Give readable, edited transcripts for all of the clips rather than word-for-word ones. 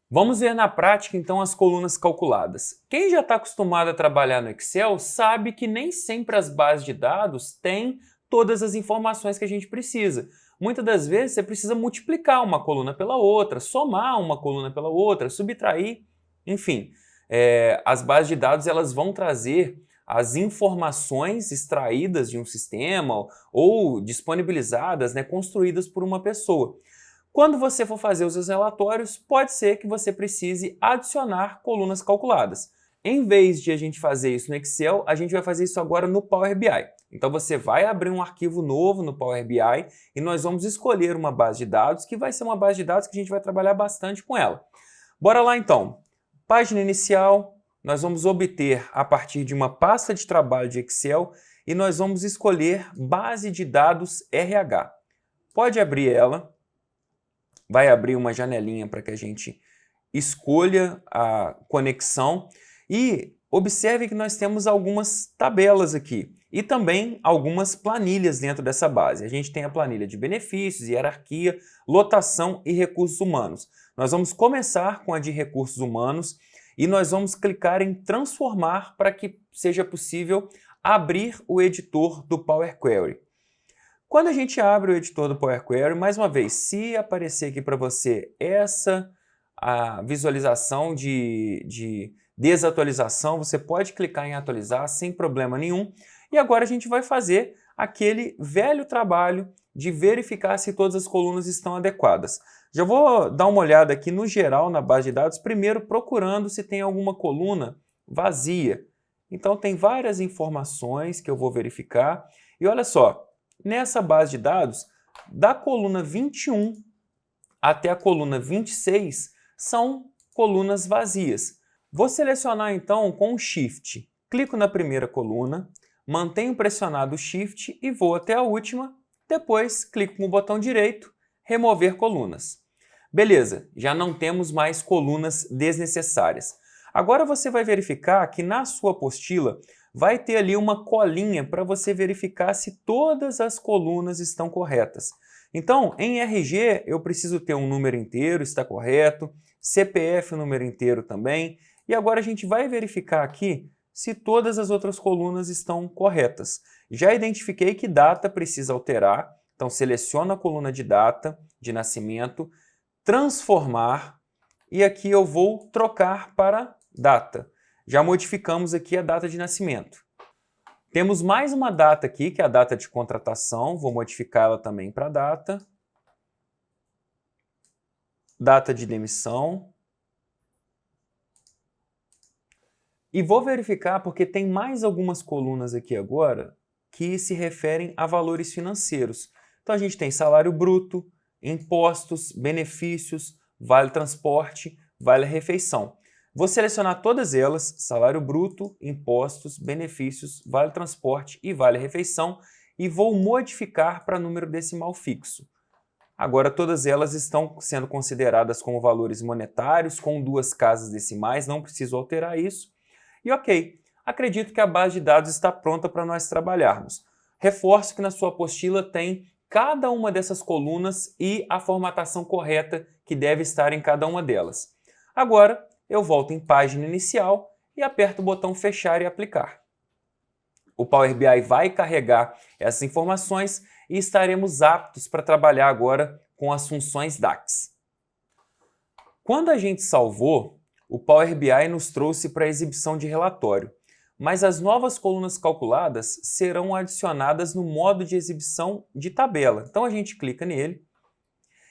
Vamos ver na prática, então, as colunas calculadas. Quem já está acostumado a trabalhar no Excel sabe que nem sempre as bases de dados têm todas as informações que a gente precisa. Muitas das vezes você precisa multiplicar uma coluna pela outra, somar uma coluna pela outra, subtrair, enfim. As bases de dados elas vão trazer as informações extraídas de um sistema ou disponibilizadas, construídas por uma pessoa. Quando você for fazer os seus relatórios, pode ser que você precise adicionar colunas calculadas. Em vez de a gente fazer isso no Excel, a gente vai fazer isso agora no Power BI. Então você vai abrir um arquivo novo no Power BI e nós vamos escolher uma base de dados que vai ser uma base de dados que a gente vai trabalhar bastante com ela. Bora lá então. Página inicial, nós vamos obter a partir de uma pasta de trabalho de Excel e nós vamos escolher base de dados RH. Pode abrir ela. Vai abrir uma janelinha para que a gente escolha a conexão e observe que nós temos algumas tabelas aqui e também algumas planilhas dentro dessa base. A gente tem a planilha de benefícios, hierarquia, lotação e recursos humanos. Nós vamos começar com a de recursos humanos e nós vamos clicar em transformar para que seja possível abrir o editor do Power Query. Quando a gente abre o editor do Power Query, mais uma vez, se aparecer aqui para você a visualização de desatualização, você pode clicar em atualizar sem problema nenhum. E agora a gente vai fazer aquele velho trabalho de verificar se todas as colunas estão adequadas. Já vou dar uma olhada aqui no geral na base de dados, primeiro procurando se tem alguma coluna vazia. Então tem várias informações que eu vou verificar. E olha só, nessa base de dados, da coluna 21 até a coluna 26 são colunas vazias. Vou selecionar então com o Shift. Clico na primeira coluna, mantenho pressionado o Shift e vou até a última. Depois clico com o botão direito, remover colunas. Beleza, já não temos mais colunas desnecessárias. Agora você vai verificar que na sua apostila vai ter ali uma colinha para você verificar se todas as colunas estão corretas. Então, em RG, eu preciso ter um número inteiro, está correto, CPF, um número inteiro também, e agora a gente vai verificar aqui se todas as outras colunas estão corretas. Já identifiquei que data precisa alterar, então seleciono a coluna de data, de nascimento, transformar, e aqui eu vou trocar para data. Já modificamos aqui a data de nascimento. Temos mais uma data aqui, que é a data de contratação. Vou modificar ela também para data. Data de demissão. E vou verificar porque tem mais algumas colunas aqui agora que se referem a valores financeiros. Então a gente tem salário bruto, impostos, benefícios, vale transporte, vale refeição. Vou selecionar todas elas, salário bruto, impostos, benefícios, vale transporte e vale refeição, e vou modificar para número decimal fixo. Agora todas elas estão sendo consideradas como valores monetários, com 2 casas decimais, não preciso alterar isso. E ok, acredito que a base de dados está pronta para nós trabalharmos. Reforço que na sua apostila tem cada uma dessas colunas e a formatação correta que deve estar em cada uma delas. Agora, eu volto em página inicial e aperto o botão fechar e aplicar. O Power BI vai carregar essas informações e estaremos aptos para trabalhar agora com as funções DAX. Quando a gente salvou, o Power BI nos trouxe para a exibição de relatório, mas as novas colunas calculadas serão adicionadas no modo de exibição de tabela. Então a gente clica nele.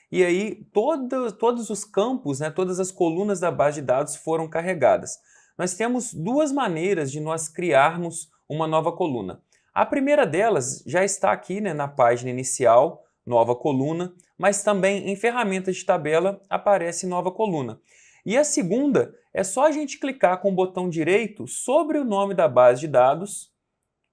E aí todos os campos, todas as colunas da base de dados foram carregadas. Nós temos 2 maneiras de nós criarmos uma nova coluna. A primeira delas já está aqui na página inicial, nova coluna, mas também em ferramentas de tabela aparece nova coluna. E a segunda é só a gente clicar com o botão direito sobre o nome da base de dados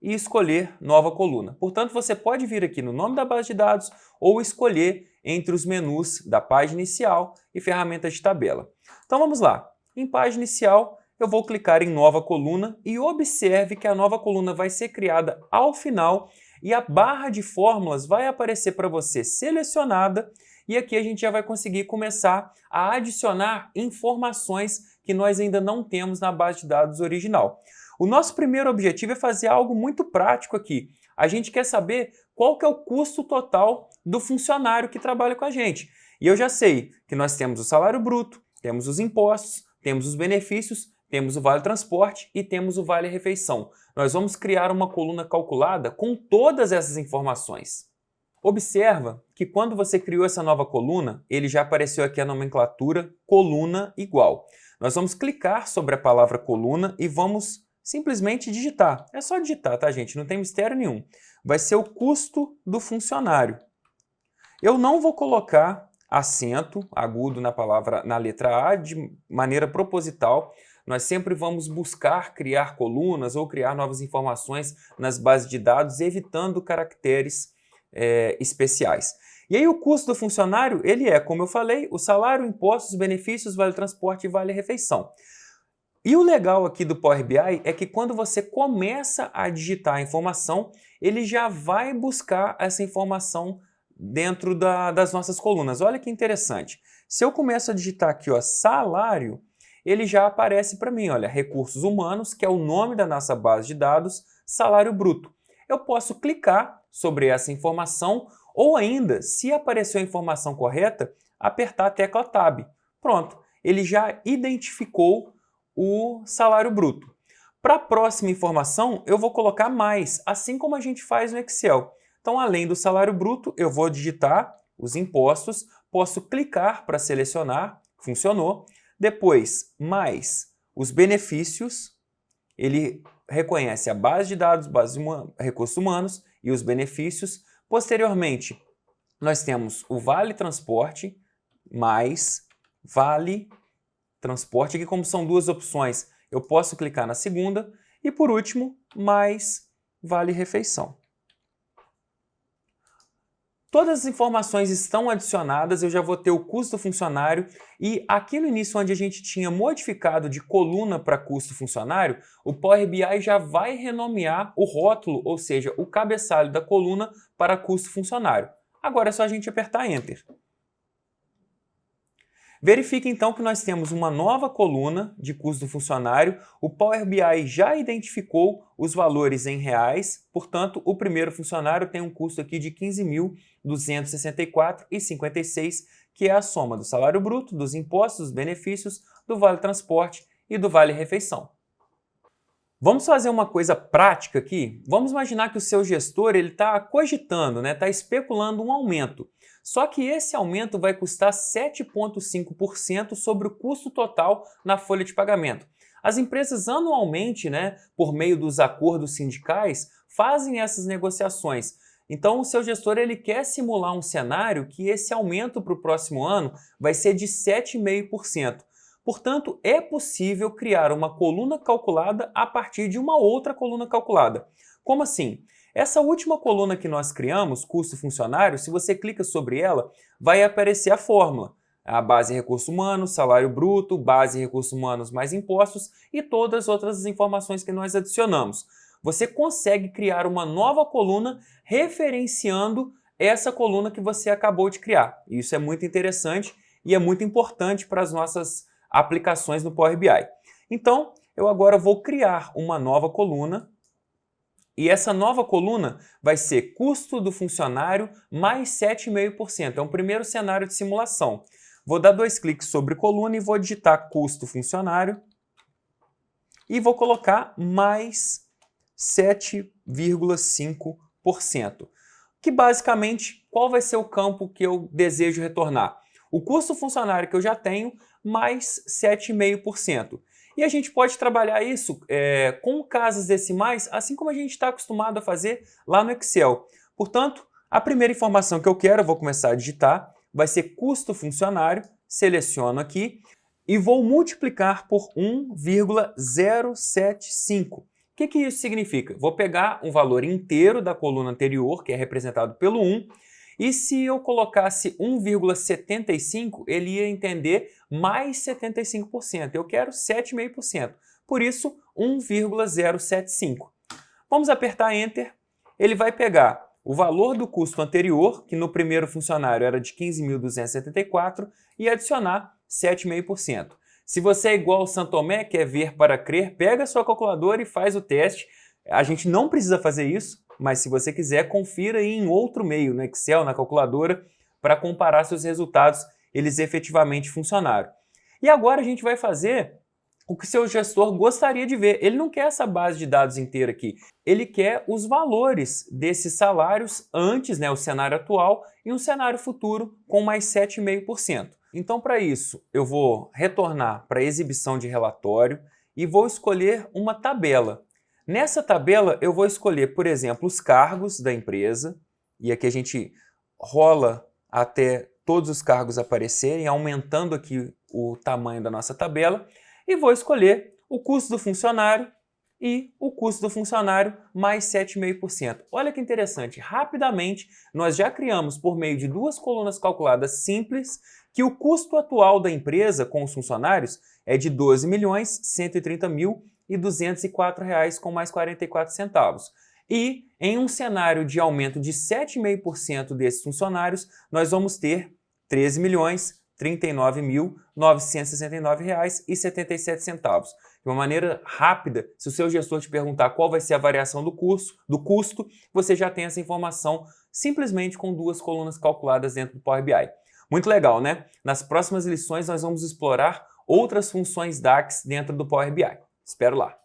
e escolher nova coluna. Portanto, você pode vir aqui no nome da base de dados ou escolher entre os menus da página inicial e ferramentas de tabela. Então vamos lá. Em página inicial, eu vou clicar em nova coluna e observe que a nova coluna vai ser criada ao final e a barra de fórmulas vai aparecer para você selecionada e aqui a gente já vai conseguir começar a adicionar informações que nós ainda não temos na base de dados original. O nosso primeiro objetivo é fazer algo muito prático aqui. A gente quer saber qual que é o custo total do funcionário que trabalha com a gente. E eu já sei que nós temos o salário bruto, temos os impostos, temos os benefícios, temos o vale transporte e temos o vale refeição. Nós vamos criar uma coluna calculada com todas essas informações. Observa que quando você criou essa nova coluna, ele já apareceu aqui a nomenclatura coluna igual. Nós vamos clicar sobre a palavra coluna e vamos simplesmente digitar. É só digitar, tá, gente? Não tem mistério nenhum. Vai ser o custo do funcionário. Eu não vou colocar acento agudo na letra A de maneira proposital. Nós sempre vamos buscar criar colunas ou criar novas informações nas bases de dados, evitando caracteres especiais. E aí o custo do funcionário, ele é, como eu falei, o salário, impostos, benefícios, vale transporte e vale refeição. E o legal aqui do Power BI é que quando você começa a digitar a informação, ele já vai buscar essa informação dentro das nossas colunas. Olha que interessante. Se eu começo a digitar aqui, ó, salário, ele já aparece para mim, olha, recursos humanos, que é o nome da nossa base de dados, salário bruto. Eu posso clicar sobre essa informação ou ainda, se apareceu a informação correta, apertar a tecla Tab. Pronto, ele já identificou o salário bruto. Para a próxima informação, eu vou colocar mais, assim como a gente faz no Excel. Então, além do salário bruto, eu vou digitar os impostos, posso clicar para selecionar, funcionou. Depois, mais os benefícios, ele reconhece a base de dados, recursos humanos e os benefícios. Posteriormente, nós temos o vale transporte, mais vale transporte, aqui como são duas opções, eu posso clicar na segunda, e por último, mais vale refeição. Todas as informações estão adicionadas, eu já vou ter o custo do funcionário e aqui no início onde a gente tinha modificado de coluna para custo funcionário, o Power BI já vai renomear o rótulo, ou seja, o cabeçalho da coluna para custo funcionário. Agora é só a gente apertar Enter. Verifique então que nós temos uma nova coluna de custo do funcionário, o Power BI já identificou os valores em reais, portanto, o primeiro funcionário tem um custo aqui de R$ 15.264,56, que é a soma do salário bruto, dos impostos, dos benefícios, do vale transporte e do vale refeição. Vamos fazer uma coisa prática aqui? Vamos imaginar que o seu gestor está cogitando, está especulando um aumento. Só que esse aumento vai custar 7,5% sobre o custo total na folha de pagamento. As empresas anualmente, por meio dos acordos sindicais, fazem essas negociações. Então o seu gestor ele quer simular um cenário que esse aumento para o próximo ano vai ser de 7,5%. Portanto, é possível criar uma coluna calculada a partir de uma outra coluna calculada. Como assim? Essa última coluna que nós criamos, custo funcionário, se você clica sobre ela, vai aparecer a fórmula. A base recursos humanos, salário bruto, base recursos humanos mais impostos e todas as outras informações que nós adicionamos. Você consegue criar uma nova coluna referenciando essa coluna que você acabou de criar. Isso é muito interessante e é muito importante para as nossas aplicações no Power BI. Então, eu agora vou criar uma nova coluna e essa nova coluna vai ser custo do funcionário mais 7,5%. É um primeiro cenário de simulação. Vou dar 2 cliques sobre coluna e vou digitar custo funcionário e vou colocar mais 7,5%. Que basicamente, qual vai ser o campo que eu desejo retornar? O custo funcionário que eu já tenho mais 7,5%. E a gente pode trabalhar isso com casas decimais, assim como a gente está acostumado a fazer lá no Excel. Portanto, a primeira informação que eu quero, eu vou começar a digitar, vai ser custo funcionário, seleciono aqui e vou multiplicar por 1,075. O que isso significa? Vou pegar um valor inteiro da coluna anterior, que é representado pelo 1, e se eu colocasse 1,75, ele ia entender mais 75%. Eu quero 7,5%. Por isso, 1,075. Vamos apertar Enter. Ele vai pegar o valor do custo anterior, que no primeiro funcionário era de 15.274, e adicionar 7,5%. Se você é igual ao Santomé, quer ver para crer, pega a sua calculadora e faz o teste. A gente não precisa fazer isso, mas se você quiser, confira aí em outro meio, no Excel, na calculadora, para comparar se os resultados eles efetivamente funcionaram. E agora a gente vai fazer o que seu gestor gostaria de ver. Ele não quer essa base de dados inteira aqui. Ele quer os valores desses salários antes, o cenário atual, e um cenário futuro com mais 7,5%. Então, para isso, eu vou retornar para a exibição de relatório e vou escolher uma tabela. Nessa tabela, eu vou escolher, por exemplo, os cargos da empresa, e aqui a gente rola até todos os cargos aparecerem, aumentando aqui o tamanho da nossa tabela, e vou escolher o custo do funcionário e o custo do funcionário mais 7,5%. Olha que interessante, rapidamente nós já criamos, por meio de duas colunas calculadas simples, que o custo atual da empresa com os funcionários é de R$ 12.130.204 com mais 44 centavos. E em um cenário de aumento de 7,5% desses funcionários, nós vamos ter R$ 13.039.969,77. De uma maneira rápida, se o seu gestor te perguntar qual vai ser a variação do custo, você já tem essa informação simplesmente com duas colunas calculadas dentro do Power BI. Muito legal, né? Nas próximas lições nós vamos explorar outras funções DAX dentro do Power BI. Espero lá!